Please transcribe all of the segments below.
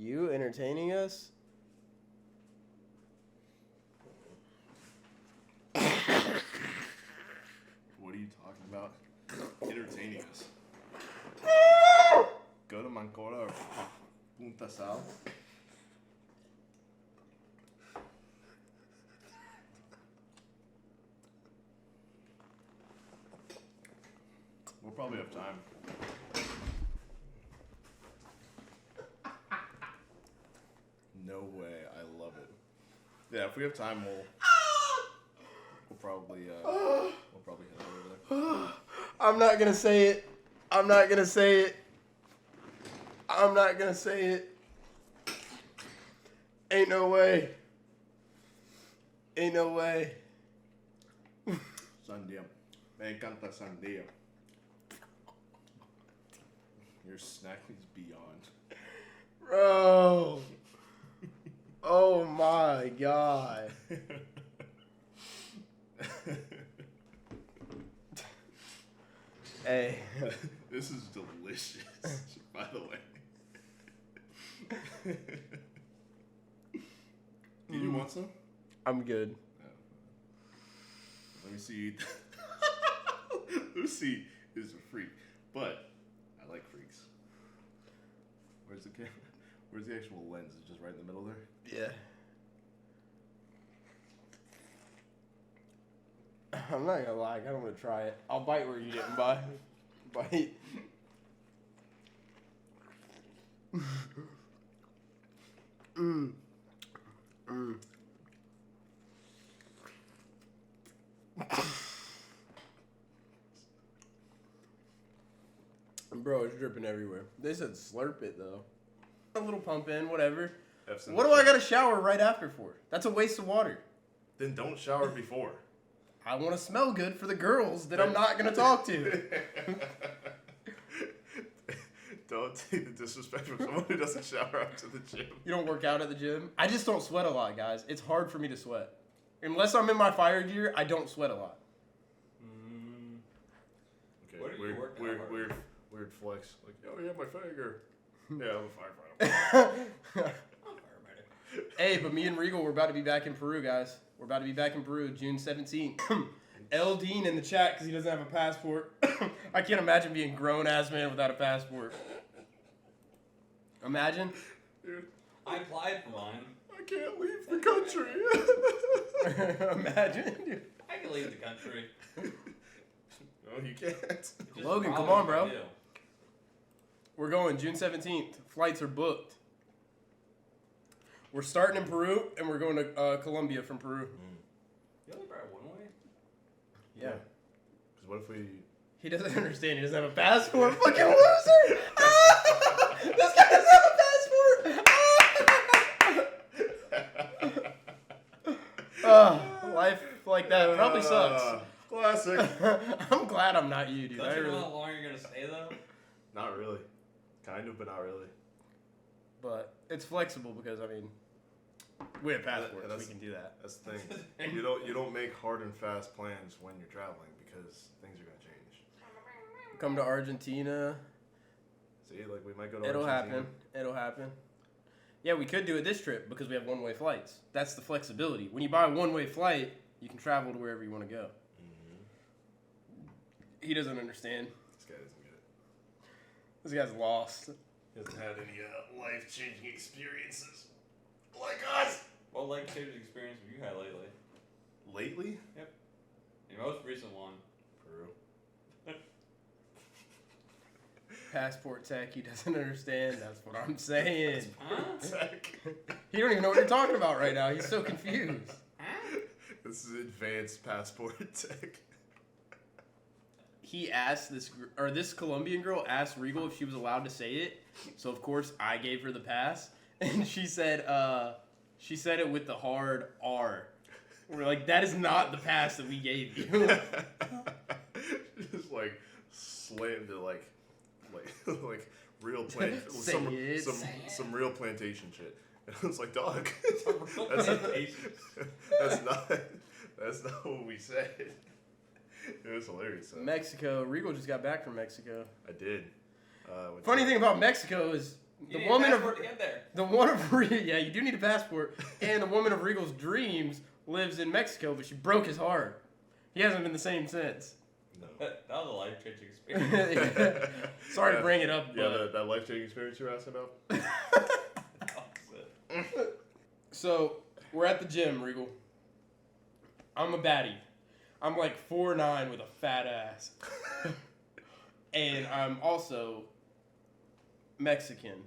You entertaining us? What are you talking about? Entertaining us. Go to Mancora or Punta Sal. We'll probably have time. No way. I love it. Yeah, if we have time, we'll probably head over there. I'm not gonna say it. I'm not gonna say it. I'm not gonna say it. Ain't no way. Ain't no way. Sandía. Me encanta sandía. Your snack is beyond. Bro. Oh my god. Hey. This is delicious, by the way. Do you want some? I'm good. No. Let me see. Lucy is a freak, but I like freaks. Where's the camera? Where's the actual lens? Is it just right in the middle there? Yeah. I'm not gonna lie, I kinda wanna try it. I'll bite where you didn't bite. Bite. Bro, it's dripping everywhere. They said slurp it though. A little pump in, whatever. What do I gotta shower right after for? That's a waste of water. Then don't shower before. I want to smell good for the girls that I'm not gonna talk to. Don't take the disrespect from someone who doesn't shower after the gym. You don't work out at the gym? I just don't sweat a lot, guys. It's hard for me to sweat. Unless I'm in my fire gear, I don't sweat a lot. Okay, weird flex. Like, oh yeah, my fire gear. Yeah, I'm a firefighter. Hey, but me and Regal, we're about to be back in Peru, guys. We're about to be back in Peru, June 17th. L. Dean in the chat because he doesn't have a passport. I can't imagine being a grown-ass man without a passport. Imagine. Dude, I applied for mine. I can't leave the country. Imagine. Dude. I can leave the country. No, you can't. Just Logan, come probably on, bro. if I do. We're going June 17th. Flights are booked. We're starting in Peru, and we're going to Colombia from Peru. You only drive one way? Yeah. Because what if we... He doesn't understand. He doesn't have a passport. Fucking loser! Ah! This guy doesn't have a passport! Life like that probably sucks. Classic. I'm glad I'm not you, dude. Don't you know how long you're going to stay, though? Not really. Kind of, but not really. But it's flexible because, I mean, we have passports. We can do that. That's the thing. You don't make hard and fast plans when you're traveling because things are going to change. Come to Argentina. See, like we might go to It'll Argentina. happen. It'll happen. Yeah, we could do it this trip because we have one-way flights. That's the flexibility. When you buy a one-way flight, you can travel to wherever you want to go. Mm-hmm. He doesn't understand. This guy doesn't get it. This guy's lost. He hasn't had any life-changing experiences like us. What life-changing experience have you had lately? Lately? Yep. Your most recent one. Peru. Passport tech, he doesn't understand. That's what I'm saying. Huh? Tech. He don't even know what you're talking about right now. He's so confused. Huh? This is advanced passport tech. He asked this Colombian girl asked Regal if she was allowed to say it. So of course I gave her the pass, and she said it with the hard R. We're like, that is not the pass that we gave you. Just like slammed it like real some real plantation shit. And I was like, dog, that's not what we said. It was hilarious. So. Mexico. Regal just got back from Mexico. I did. Funny thing about Mexico is You the need woman a of passport to get there. The one of yeah, you do need a passport. And the woman of Regal's dreams lives in Mexico, but she broke his heart. He hasn't been the same since. No. That was a life-changing experience. Sorry to bring it up, Yeah, but that life-changing experience you were asking about? so we're at the gym, Regal. I'm a baddie. I'm like 4'9" with a fat ass. And I'm also Mexican.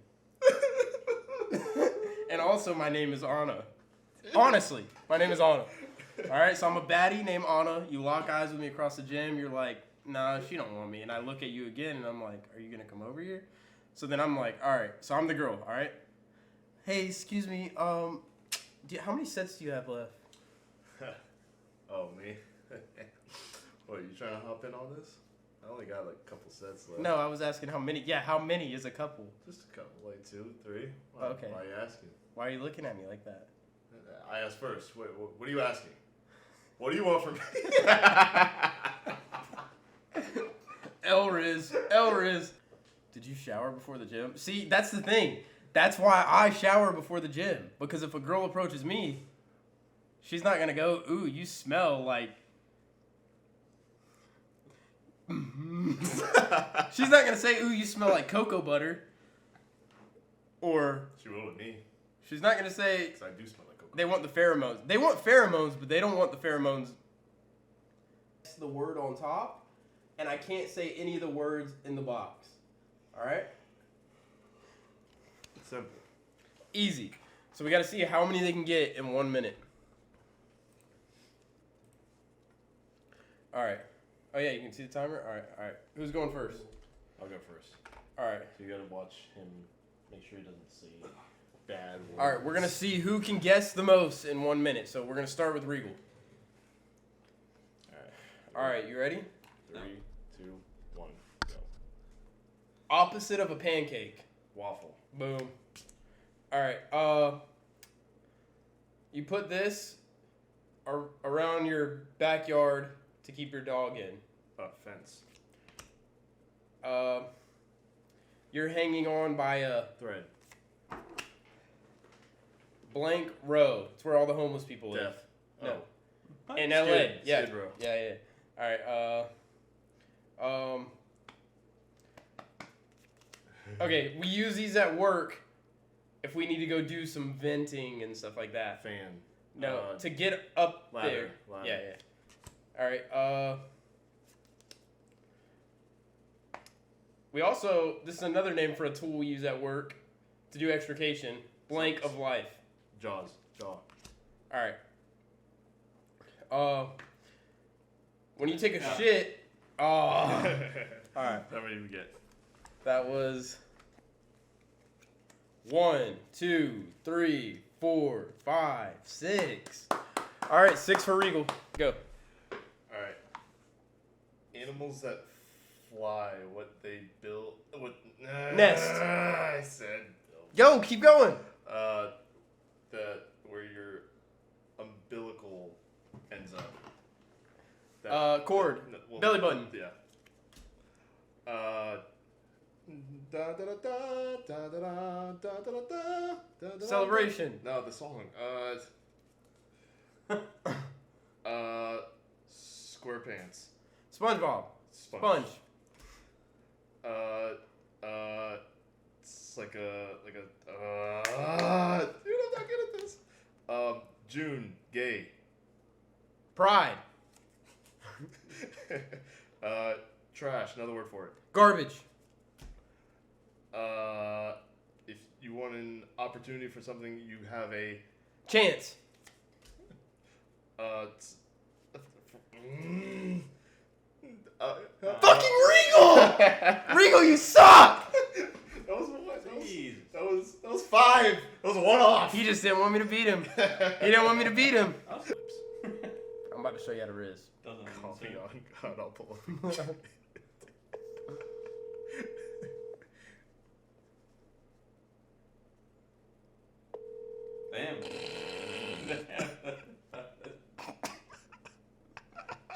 And also my name is Anna. Honestly, my name is Anna. Alright, so I'm a baddie named Anna. You lock eyes with me across the gym. You're like, nah, she don't want me. And I look at you again and I'm like, are you gonna come over here? So then I'm like, alright, so I'm the girl, alright? Hey, excuse me, how many sets do you have left? Oh, me? What, you trying to hop in on this? I only got like a couple sets left. No, I was asking how many. Yeah, how many is a couple? Just a couple, like 2, 3. Okay. Why are you asking? Why are you looking at me like that? I asked first. Wait, what are you asking? What do you want from me? Elriz. Did you shower before the gym? See, that's the thing. That's why I shower before the gym. Because if a girl approaches me, she's not going to go, ooh, you smell like... She's not going to say, ooh, you smell like cocoa butter. Or... She will with me. She's not going to say... Because I do smell like cocoa. They want the pheromones. They want pheromones, but they don't want the pheromones. It's the word on top, and I can't say any of the words in the box. All right? Simple. Easy. So we got to see how many they can get in 1 minute. All right. Oh, yeah, you can see the timer? All right. Who's going first? I'll go first. All right. So you gotta watch him, make sure he doesn't say bad words. All right, we're going to see who can guess the most in 1 minute. So we're going to start with Regal. All right, you ready? 3, 2, 1, go. Opposite of a pancake. Waffle. Boom. All right. You put this around your backyard to keep your dog in. Fence. You're hanging on by a Thread. blank row. It's where all the homeless people live. Death. No. In LA. Yeah. Skid Row. Yeah. All right. Okay, we use these at work if we need to go do some venting and stuff like that. Fan. No, to get up ladder, there. ladder. Yeah. All right. We also, this is another name for a tool we use at work to do extrication. Blank of life. Jaw. All right. When you take a shit. Oh. All right. How many did we get? That was 1, 2, 3, 4, 5, 6. All right, 6 for Regal. Go. All right. Animals that fly. What they build. What? Nest. I said. Go. Keep going. That where your umbilical ends up. Cord. Belly button. Yeah. Celebration. No, the song. SquarePants. SpongeBob. Sponge. It's like a. Dude, I'm not good at this. June. Gay. Pride. Trash. Another word for it. Garbage. If you want an opportunity for something, you have a Chance. Fucking Regal! Regal, you suck! That was what? Jeez. That was 5. That was a one-off. He just didn't want me to beat him. He didn't want me to beat him. I'm about to show you how to riz. Doesn't Call me on God, I'll pull up. Damn.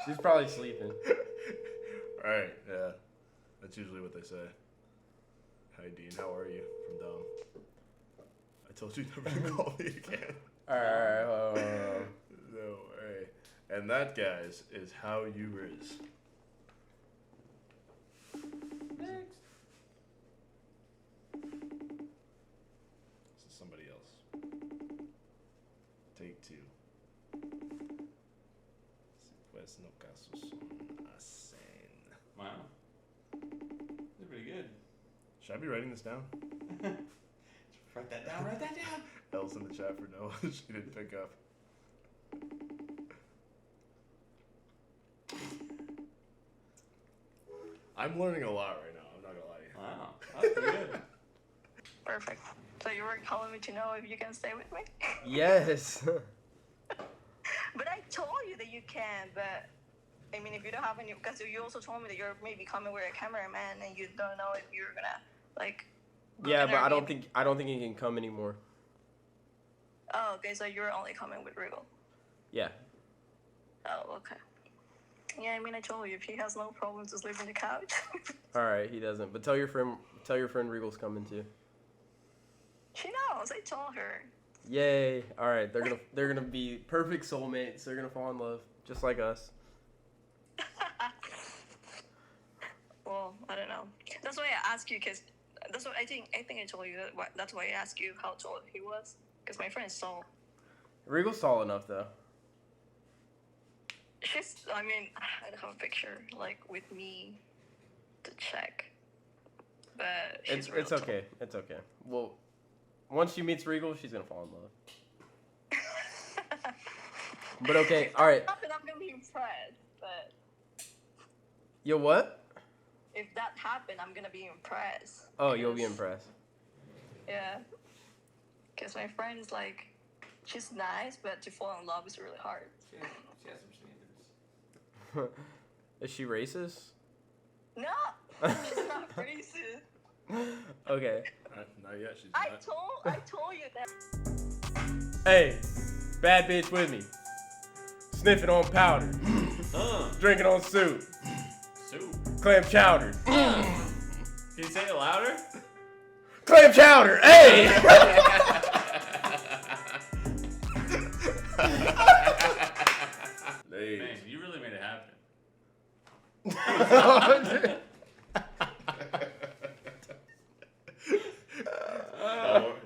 She's probably sleeping. Alright, yeah. That's usually what they say. Hi, Dean. How are you? From Dom. told you never to call me again. Alright. No way. And that, guys, is how you riz. Next. This is somebody else. Take 2. Pues no casos son hacen. Wow. That's pretty good. Should I be writing this down? Write that down. Write that down. Else in the chat for Noah. She didn't pick up. I'm learning a lot right now. I'm not gonna lie to you. Wow. That's pretty good. Perfect. So you were calling me to know if you can stay with me? Yes. But I told you that you can, but I mean, if you don't have any, because you also told me that you're maybe coming with a cameraman and you don't know if you're gonna, like... Yeah, but I don't think he can come anymore. Oh, okay, so you're only coming with Regal. Yeah. Oh, okay. Yeah, I mean, I told you, if he has no problem to sleep on the couch. Alright, he doesn't. But tell your friend Regal's coming too. She knows, I told her. Yay. Alright, they're gonna be perfect soulmates. They're gonna fall in love. Just like us. Well, I don't know. That's why I asked you, because that's what I think I told you that's why I asked you how tall he was. Because my friend is tall. Regal's tall enough though. I mean, I don't have a picture, like, with me to check. But she's real It's okay. It's okay. Well, once she meets Regal, she's gonna fall in love. But okay, alright. Not that I'm gonna be impressed, but Yo, what? if that happened, I'm gonna be impressed. Oh, you'll be impressed. Yeah. Because my friend's like, she's nice, but to fall in love is really hard. She has some standards. Is she racist? No! She's not racist. Okay. Not yet. She's I not. told you that. Hey, bad bitch with me. Sniffing on powder. Drinking on soup. Soup. Clam chowder. Can you say it louder? Clam chowder. Hey! Man, you really made it happen.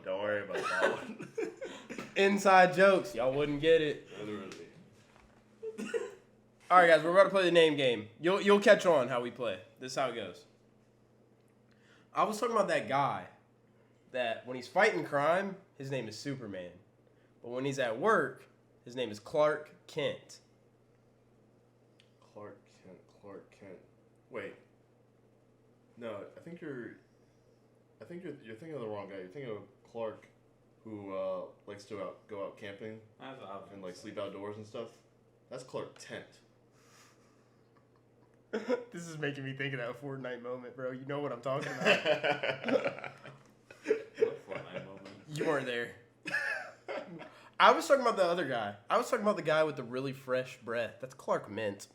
Don't worry about that one. Inside jokes. Y'all wouldn't get it. Literally. All right, guys, we're about to play the name game. You'll catch on how we play. This is how it goes. I was talking about that guy that when he's fighting crime, his name is Superman. But when he's at work, his name is Clark Kent. Clark Kent. Wait. No, I think you're thinking of the wrong guy. You're thinking of Clark, who likes to go out camping and like sleep outdoors and stuff. That's Clark Kent. This is making me think of that Fortnite moment, bro. You know what I'm talking about. What Fortnite moment? You weren't there. I was talking about the other guy. I was talking about the guy with the really fresh breath. That's Clark Mint.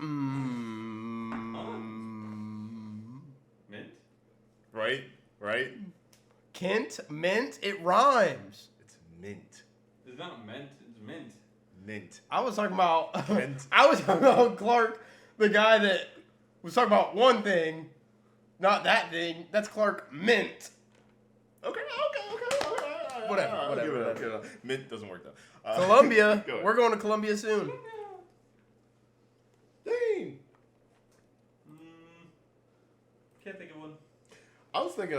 Mint? Right? Kent, mint, it rhymes. It's mint. It's not mint, it's mint. Mint. I was talking about Mint. I was talking about Clark, the guy that was talking about one thing, not that thing. That's Clark Mint. Okay. Whatever. I'll give it up. Mint doesn't work though. Columbia. Go ahead. We're going to Columbia soon. Dang. Can't think of one. I'm thinking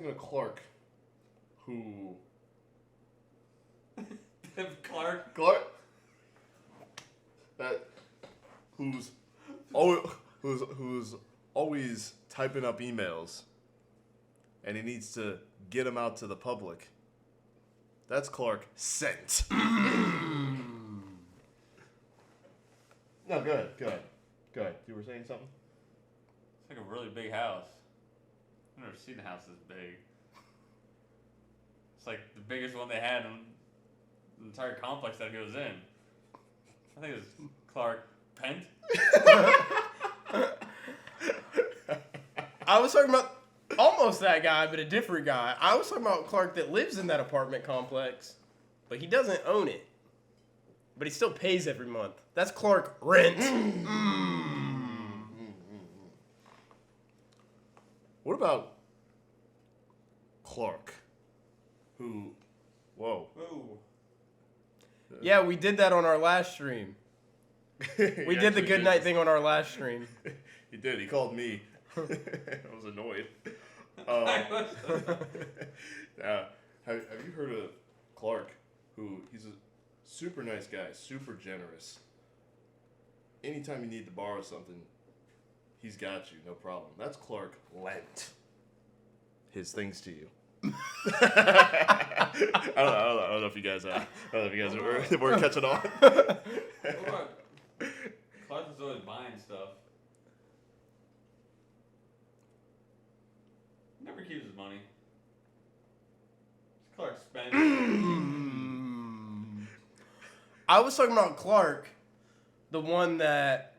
of Clark, who. Clark? Who's always typing up emails, and he needs to get them out to the public. That's Clark Sent. No, go ahead. You were saying something? It's like a really big house. I've never seen a house this big. It's like the biggest one they had in the entire complex that goes in. I think it was Clark Pent. I was talking about Almost that guy, but a different guy. I was talking about Clark that lives in that apartment complex, but he doesn't own it. But he still pays every month. That's Clark rent. What about Clark, who, whoa. Ooh. Yeah, we did that on our last stream. We did the good night thing on our last stream. He did. He called me. I was annoyed. Have you heard of Clark, who he's a super nice guy, super generous. Anytime you need to borrow something, he's got you, no problem. That's Clark lent his things to you. I don't know if you guys were catching on. Clark is always buying stuff. Never keeps his money. Clark spends. I was talking about Clark, the one that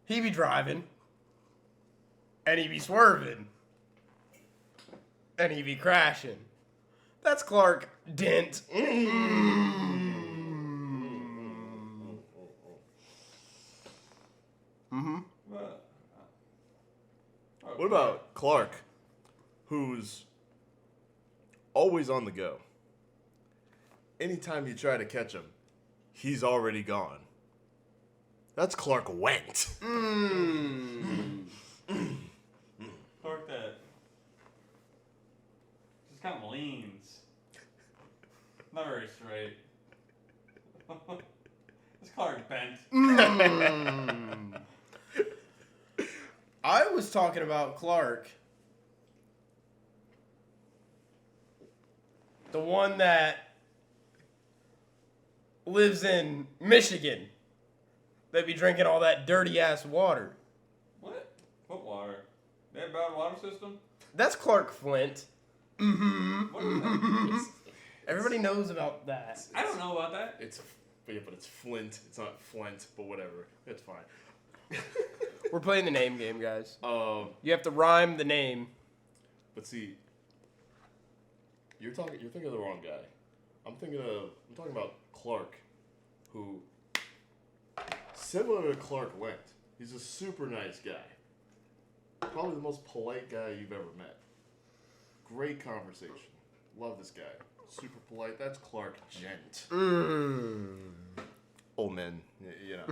he be driving, and he be swerving, and he be crashing. That's Clark Dent. What about Clark, who's always on the go? Anytime you try to catch him, he's already gone. That's Clark went. Clark that just kind of leans. Not very straight. This Clark bent. I was talking about Clark, the one that lives in Michigan, that be drinking all that dirty ass water. What? What water? They have a bad water system? That's Clark Flint. What is that? Everybody knows about that. I don't know about that. But it's Flint. It's not Flint, but whatever. It's fine. We're playing the name game, guys. You have to rhyme the name. But see, you're thinking of the wrong guy. I'm talking about Clark, who, similar to Clark Went, he's a super nice guy. Probably the most polite guy you've ever met. Great conversation. Love this guy. Super polite. That's Clark Gent. Old men, you know.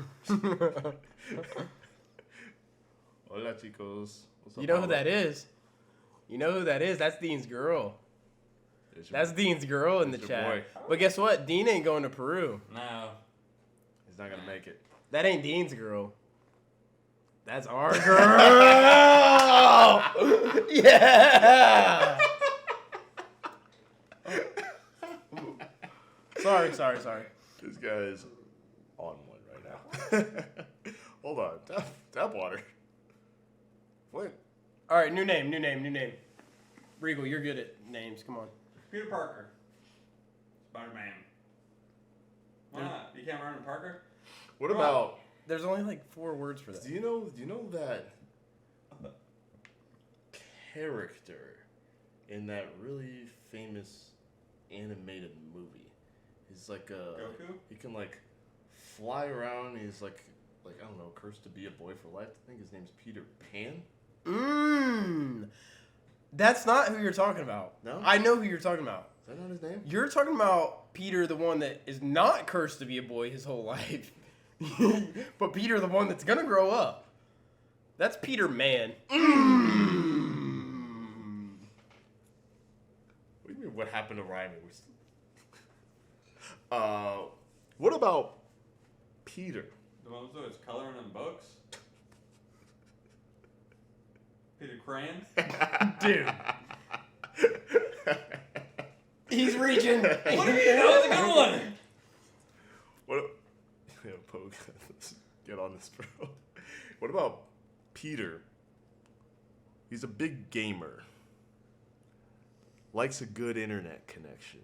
Hola, chicos. What's up, You know who Pablo? that is? You know who that is? That's Dean's girl. That's Dean's girl in the your chat. boy. But guess what? Dean ain't going to Peru. No. He's not gonna make it. That ain't Dean's girl. That's our girl. Yeah. Sorry. This guy is on one right now. Hold on. Tap water. Flint. All right, new name. Regal, you're good at names. Come on. Peter Parker. Spider-Man. Why not? You can't run in Parker? What about? There's only like 4 words for that. Do you know that character in that really famous animated movie? He's like a Goku? He can like fly around. He's like I don't know, cursed to be a boy for life. I think his name's Peter Pan. That's not who you're talking about. No? I know who you're talking about. Is that not his name? You're talking about Peter, the one that is not cursed to be a boy his whole life. But Peter, the one that's going to grow up. That's Peter Man. What do you mean? What happened to rhyming? What about Peter? The one who's coloring in books? Peter Crayon? Dude. He's reaching. What do you mean? That was a good one! What? Yeah, Pogue. Let's get on this, bro. What about Peter? He's a big gamer. Likes a good internet connection.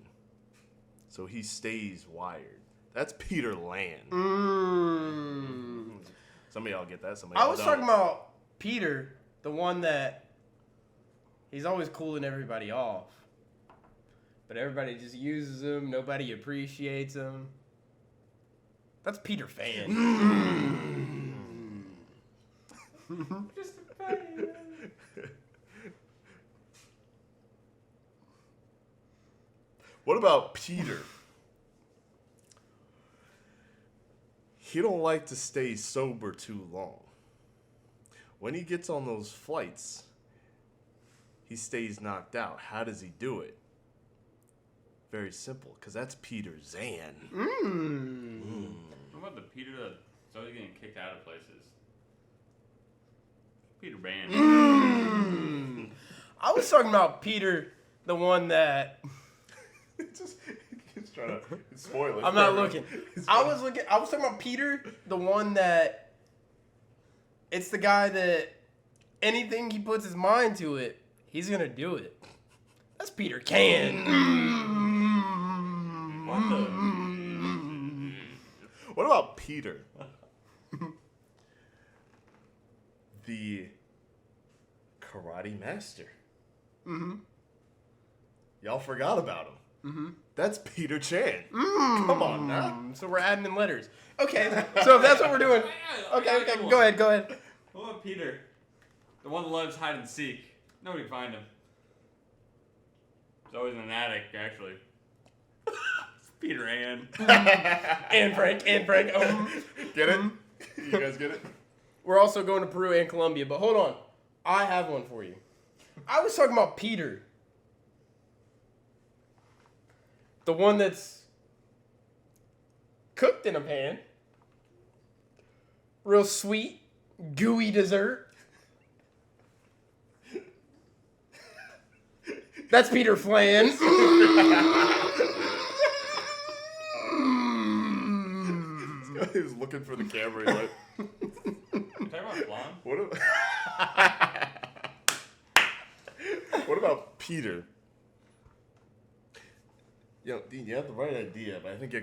So he stays wired. That's Peter Land. Mm. Some of y'all get that. Some of I y'all was don't. talking about Peter, the one that He's always cooling everybody off. But everybody just uses him. Nobody appreciates him. That's Peter Fan. Just a fan. What about Peter? He don't like to stay sober too long. When he gets on those flights, he stays knocked out. How does he do it? Very simple, because that's Peter Zan. What about the Peter that's always getting kicked out of places? Peter Band. I was talking about Peter, the one that... He's trying to spoil it. I'm not looking. I was talking about Peter, the one that... It's the guy that anything he puts his mind to it, he's going to do it. That's Peter Can. What about Peter? The karate master. Y'all forgot about him. That's Peter Chan. Come on now. So we're adding in letters. Okay, so if that's what we're doing. Okay, go ahead. What about Peter? The one that loves hide and seek. Nobody can find him. He's always in an attic, actually. It's Peter Ann. And Frank. Get it? You guys get it? We're also going to Peru and Colombia, but hold on. I have one for you. I was talking about Peter. The one that's cooked in a pan. Real sweet, gooey dessert. That's Peter Flan. He was looking for the camera. He's like, You talking about Flan? What about Peter? Yo, Dean, you have the right idea, but I think you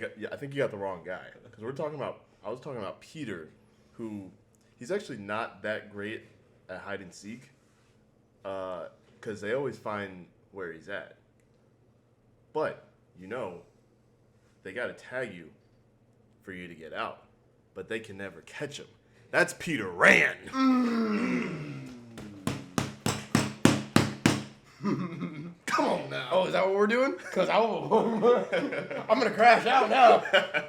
got the wrong guy. Because I was talking about Peter, who he's actually not that great at hide and seek. Because they always find where he's at. But they got to tag you for you to get out, but they can never catch him. That's Peter Ran. Come on now. Oh, is that what we're doing? Because I'm going to crash out now.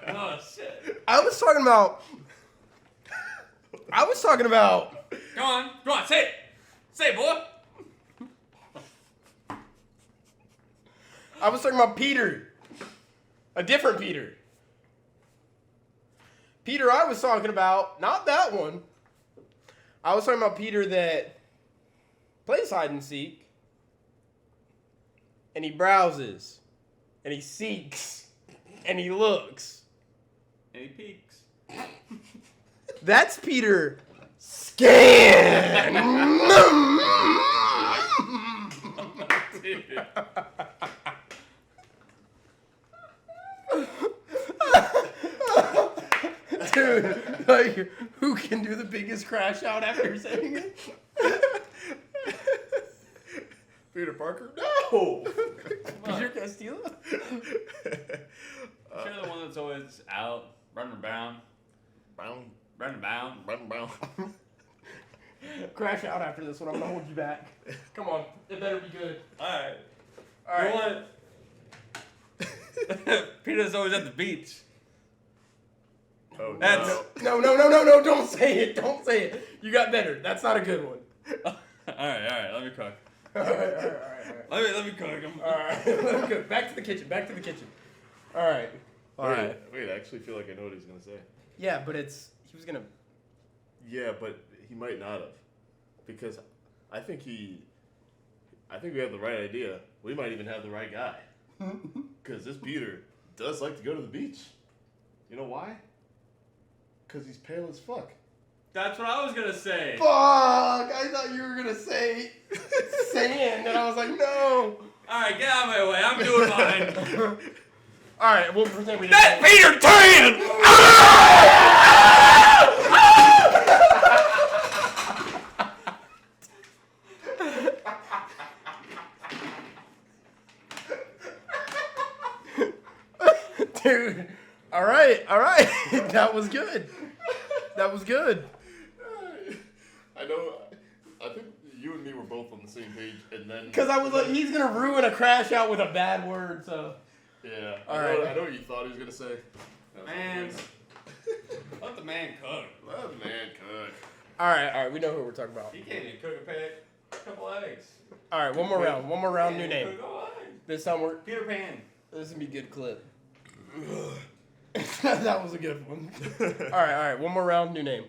Oh, shit. I was talking about... Go on, say it. Say it, boy. I was talking about Peter. A different Peter. Peter I was talking about, not that one. I was talking about Peter that plays hide and seek. And he browses. And he seeks. And he looks. And he peeks. That's Peter Scan. Dude. Dude, like, who can do the biggest crash out after saying it? Peter Parker? No! Peter Castillo? You're the one that's always out, running around. Running about. Crash out after this one. I'm going to hold you back. Come on. It better be good. Alright. All right. You know what? Peter's always at the beach. Oh, That's no. No. Don't say it. Don't say it. You got better. That's not a good one. Alright. Let me cook. All right. Let me cook. Alright. Let me go. Back to the kitchen. All right. Wait, I actually feel like I know what he's going to say. Yeah, but he was going to... Yeah, but he might not have. Because I think we have the right idea. We might even have the right guy. Because this Peter does like to go to the beach. You know why? Because he's pale as fuck. That's what I was gonna say. Fuck! I thought you were going to say sand, and I was like, no. Alright, get out of my way. I'm doing mine. All right, we'll pretend we didn't. That's Peter Tan! Dude. All right. That was good. That was good. I know. I think you and me were both on the same page, and then Because I was like, he's gonna ruin a crash out with a bad word. So. Yeah. All I right. know what you thought he was gonna say. Man. Let the man cook. Let the man cook. All right. We know who we're talking about. He can't even cook a couple eggs. All right, one more round. New name. This time we're. Peter Pan. This is gonna be a good clip. That was a good one. All right. One more round. New name.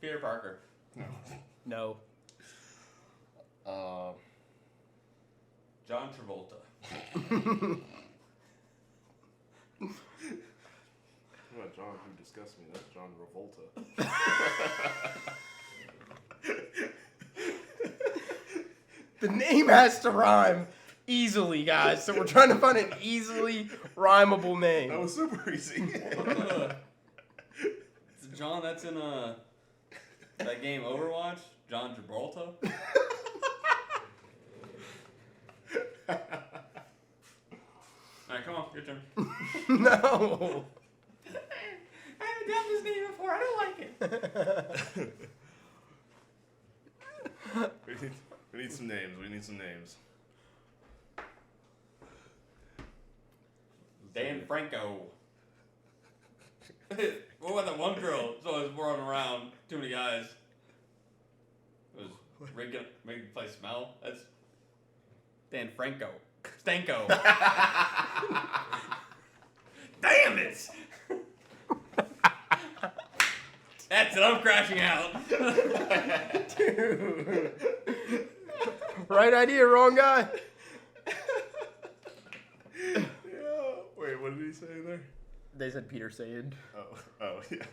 Peter Parker. No. John Travolta. What, John, who disgusts me? That's John Revolta. The name has to rhyme easily, guys. So we're trying to find an easily rhymable name. That was super easy. John, that's in that game Overwatch. John Gibraltar. Alright, come on, your turn. No. I haven't done this name before. I don't like it. We need some names. Dan Franco. What about that one girl? So I was running around. Too many guys. It was making the place smell. That's Dan Franco. Stanko. Damn it! That's it. I'm crashing out. Dude. Right idea, wrong guy. Yeah. Wait, what did he say there? They said Peter Sayed. Oh, yeah.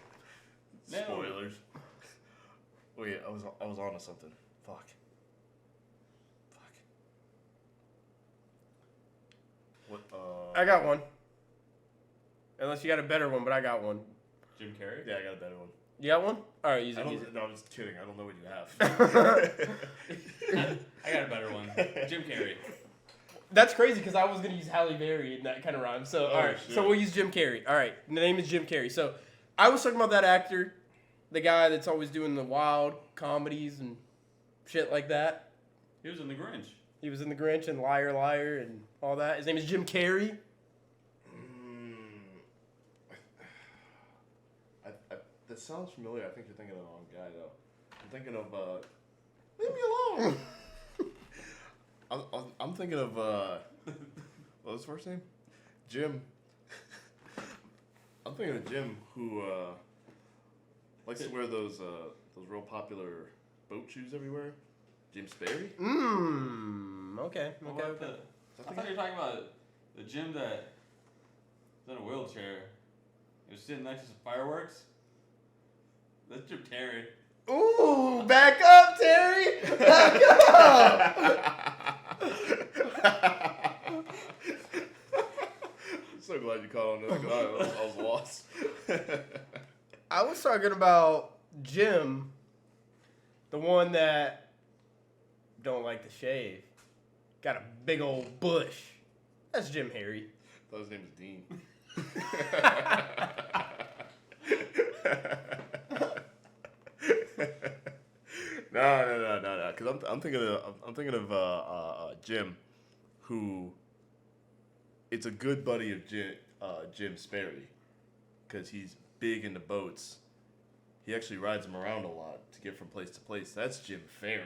No. Spoilers. Wait, I was on to something. Fuck. What? I got one. Unless you got a better one, but I got one. Jim Carrey? Yeah, I got a better one. You got one? All right, use it. No, I'm just kidding. I don't know what you have. I got a better one. Jim Carrey. That's crazy because I was gonna use Halle Berry in that kind of rhyme. So all right, shit. so we'll use Jim Carrey. All right, the name is Jim Carrey. So I was talking about that actor, the guy that's always doing the wild comedies and shit like that. He was in The Grinch. He was in The Grinch and Liar Liar and all that. His name is Jim Carrey. That sounds familiar. I think you're thinking of the wrong guy, though. I'm thinking of, leave me alone! I'm thinking of, what was his first name? Jim. I'm thinking of Jim, who, likes to wear those real popular boat shoes everywhere. Jim Sperry? Okay. I thought you were talking about the Jim that was in a wheelchair. He was sitting next to some fireworks. That's Jim Carrey. Ooh, back up, Terry! Back up! I'm so glad you caught on to that. I was lost. I was talking about Jim, the one that don't like to shave. Got a big old bush. That's Jim Harry. I thought his name was Dean. No. Because I'm thinking of Jim, who it's a good buddy of Jim Sperry, because he's big into boats. He actually rides them around a lot to get from place to place. That's Jim Ferry.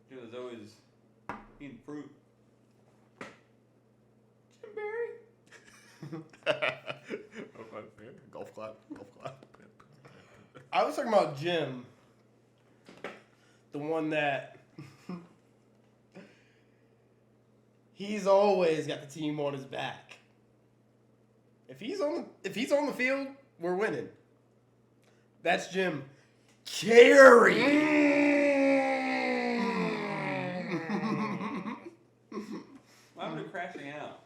He was always eating fruit. Jim Barry. Golf clap. I was talking about Jim, the one that he's always got the team on his back. If he's on the field, we're winning. That's Jim Carrey. Why am I crashing out?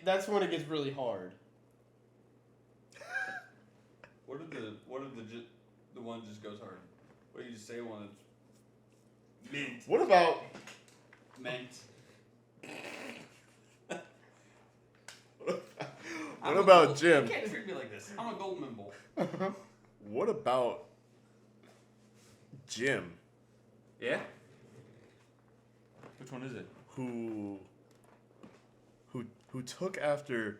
That's when it gets really hard. What if the one just goes hard? What do you just say one? Mint. What about? Mint. What about Jim? You can't treat me like this. I'm a gold member. What about Jim? Yeah? Which one is it? Who took after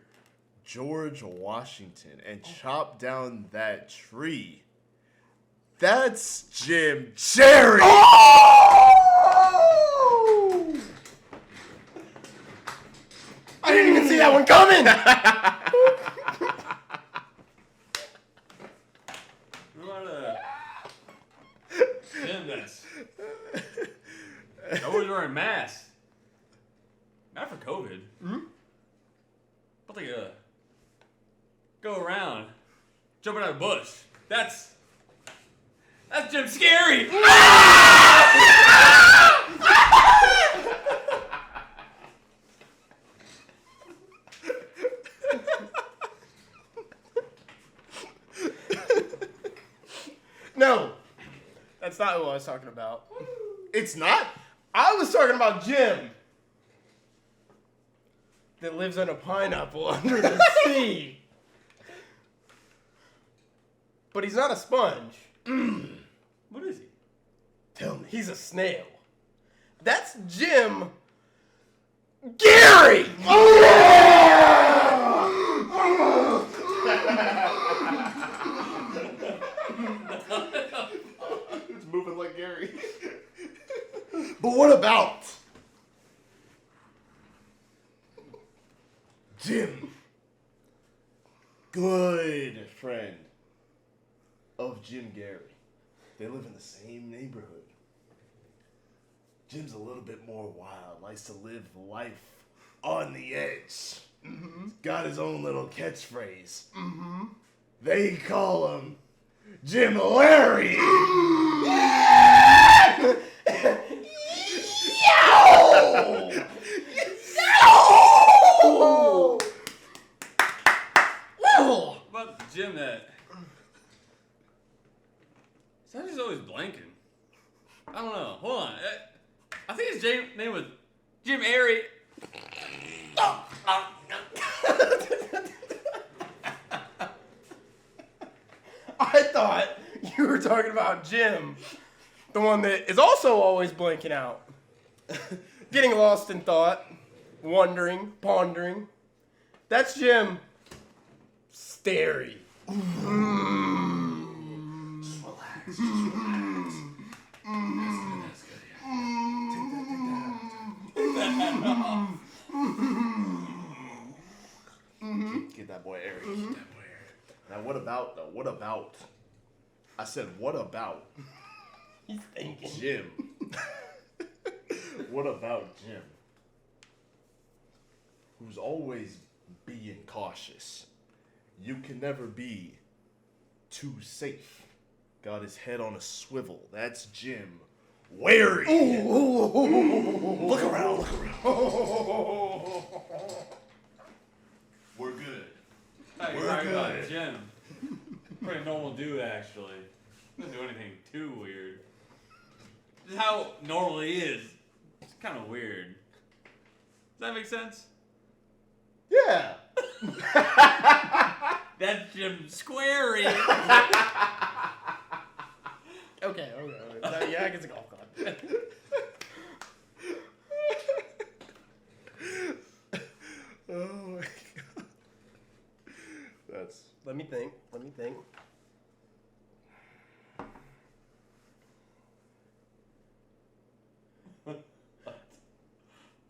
George Washington and chopped down that tree? That's Jim Jerry. Oh! I didn't even see that one coming. Jim, that's. Nobody's wearing masks. Not for COVID. Hmm? But they go around, jumping out of a bush. That's Jim Scary. No, that's not who I was talking about. It's not. I was talking about Jim that lives on a pineapple under the sea. But he's not a sponge. What is he? Tell me, he's a snail. That's Jim Gary. It's moving like Gary. But what about Jim? Good friend of Jim Gary. They live in the same neighborhood. Jim's a little bit more wild, likes to live life on the edge. Mm-hmm. Got his own little catchphrase. Mm-hmm. They call him Jim Larry. About Jim that. He's always blanking. I don't know. Hold on. I think his name was Jim Airy. I thought you were talking about Jim, the one that is also always blanking out. Getting lost in thought, wondering, pondering. That's Jim Starey. Just relax. That's good. Take that. Get that boy airy. Get that boy airy. Now what about though? What about? I said what about He's thinking. Jim? What about Jim? Who's always being cautious. You can never be too safe. Got his head on a swivel. That's Jim. Wary. Look around. Look around. We're good. You're We're right about good. Jim. Pretty normal dude, actually. Doesn't do anything too weird. Just how normal he is. It's kind of weird. Does that make sense? Yeah. That's Jim Squarey. Okay. Yeah, I get the golf club. Oh my god. That's. Let me think.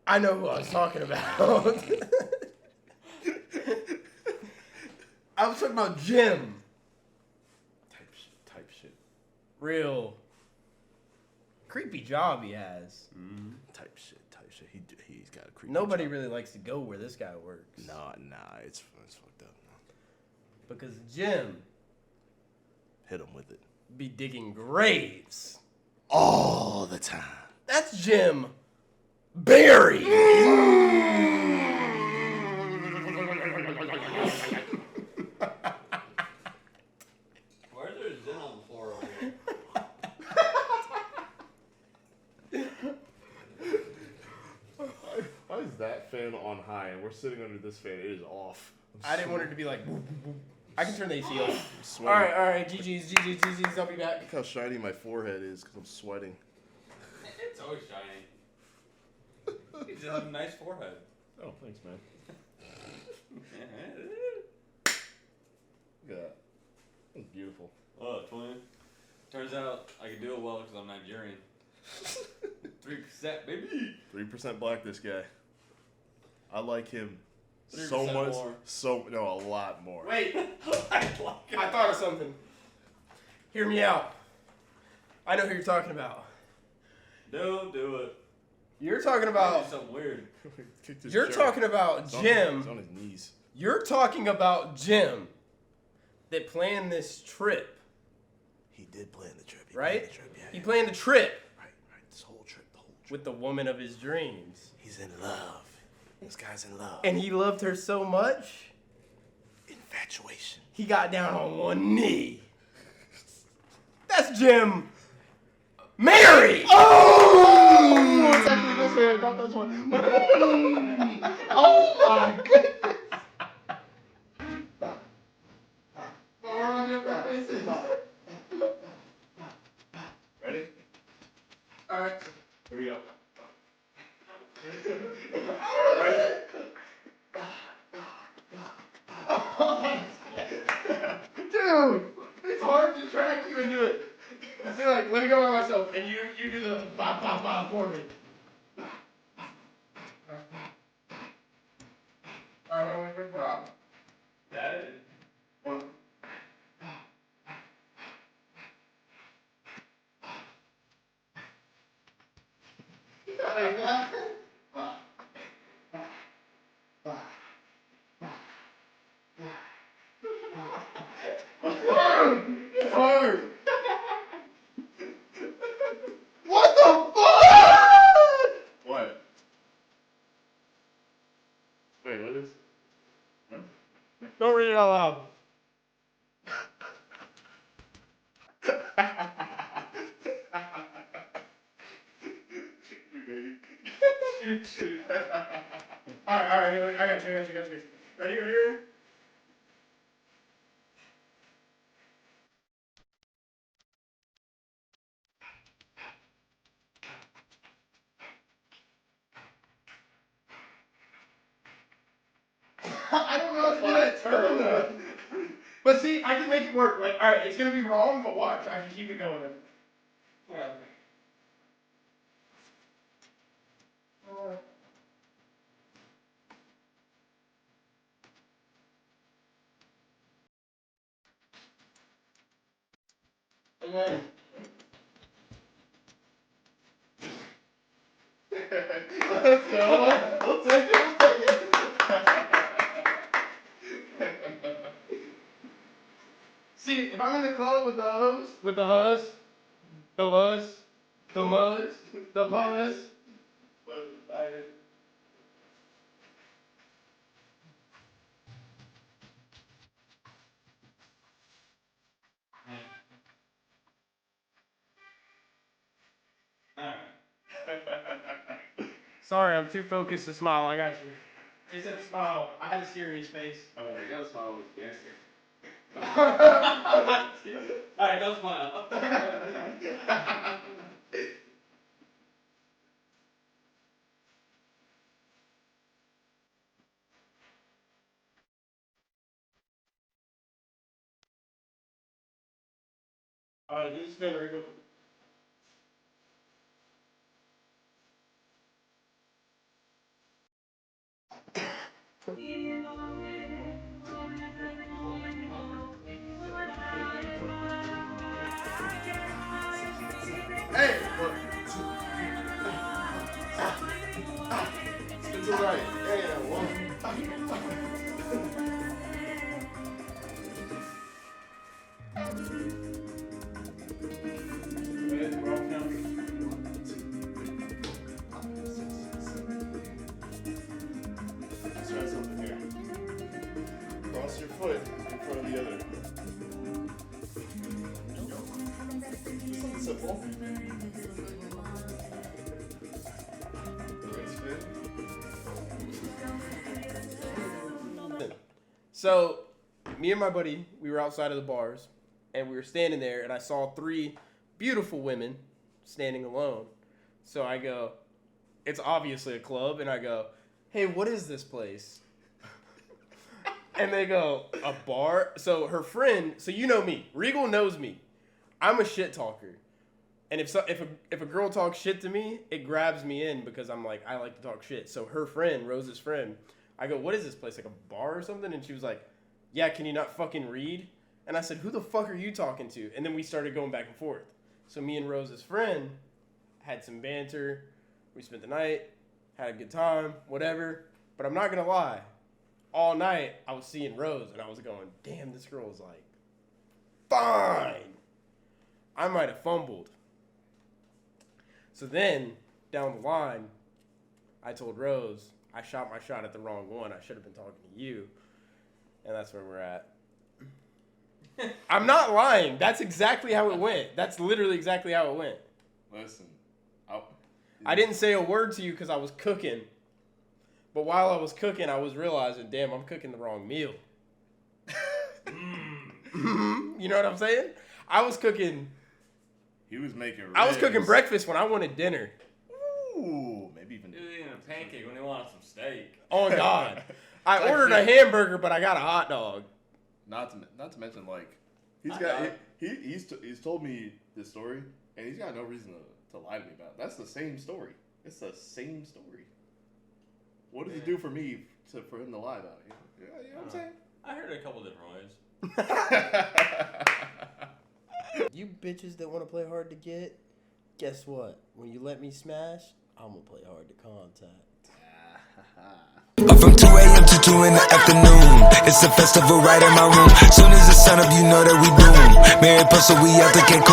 I know who I was talking about. I was talking about Jim. Type shit. Real creepy job he has. Type shit. He's got a creepy Nobody job. really likes to go where this guy works. Nah, it's fucked up. Because Jim Hit him with it. be digging graves. All the time. That's Jim Barry. Why is there a Zen on the floor over here? fan on high, and we're sitting under this fan. It is off. I didn't want it to be like. Boop, boop, boop. I can turn the AC off. All right. GG's. I'll be back. Look how shiny my forehead is because I'm sweating. It's always shiny. You just have a nice forehead. Oh, thanks, man. Look at that. That's beautiful. Oh, twin. Turns out I can do it well because I'm Nigerian. 3%, baby. 3% black, this guy. I like him 3% so much. more. A lot more. Wait, I thought of something. Hear me out. I know who you're talking about. Don't do it. You're talking about. Something weird. You're talking about Jim. He's on his knees. You're talking about Jim that planned this trip. He did plan the trip. Right? He planned the trip. Right. This whole trip. With the woman of his dreams. He's in love. This guy's in love. And he loved her so much. Infatuation. He got down on one knee. That's Jim. Mary! Oh! It's actually this way, not this one. Oh my goodness! Ready? Alright. Here we go. Ready? Dude! It's hard to track you into it. I feel like, let me go by myself, and you do the bop, bop, bop for me. Alright, wait, bop. That is. One. Like that. It's hard. What the fuck? What? Wait, what is? Don't read it out loud. Alright, I got you. Ready? I don't know if you let it turn. But see, I can make it work. Like, alright, it's gonna be wrong, but watch. I can keep it going. Yeah. Okay. Let's go. We'll take it. See, if I'm in the club with the hoes, the mothers, Sorry, I'm too focused to smile. I got you. He said smile. I had a serious face. Oh, you gotta smile with gangster. Alright, don't smile. Alright, this is very good. Hey! Look. It's alright. Yeah, one. Let's try something here. Cross your foot in front of the other. Something simple. Right spin. So, me and my buddy, we were outside of the bars, and we were standing there, and I saw 3 beautiful women standing alone. So I go, it's obviously a club, and I go, hey, what is this place? And they go, a bar? So her friend, so you know me, Regal knows me. I'm a shit talker. And if a girl talks shit to me, it grabs me in because I'm like, I like to talk shit. So her friend, Rose's friend, I go, what is this place, like a bar or something? And she was like, yeah, can you not fucking read? And I said, who the fuck are you talking to? And then we started going back and forth. So me and Rose's friend had some banter. We spent the night, had a good time, whatever. But I'm not going to lie. All night, I was seeing Rose, and I was going, damn, this girl is like, fine. I might have fumbled. So then, down the line, I told Rose, I shot my shot at the wrong one. I should have been talking to you. And that's where we're at. I'm not lying. That's exactly how it went. That's literally exactly how it went. Listen. I didn't say a word to you because I was cooking. But while I was cooking, I was realizing, damn, I'm cooking the wrong meal. You know what I'm saying? I was cooking. He was making ribs. I was cooking breakfast when I wanted dinner. Ooh, maybe even. He was eating a pancake when he wanted some steak. Oh, God. I ordered a hamburger, but I got a hot dog. Not to mention, like, he's told me this story, and he's got no reason to lie to me about it. That's the same story. It's the same story. What does it do for me for him to lie about it? You know what I'm saying? I heard it a couple different ways. You bitches that want to play hard to get, guess what? When you let me smash, I'm going to play hard to contact. From 2 a.m. to 2 in the afternoon. It's a festival right in my room. Soon as the sun up, you know that we bloom. Mary Puzzle, we out the Cancun.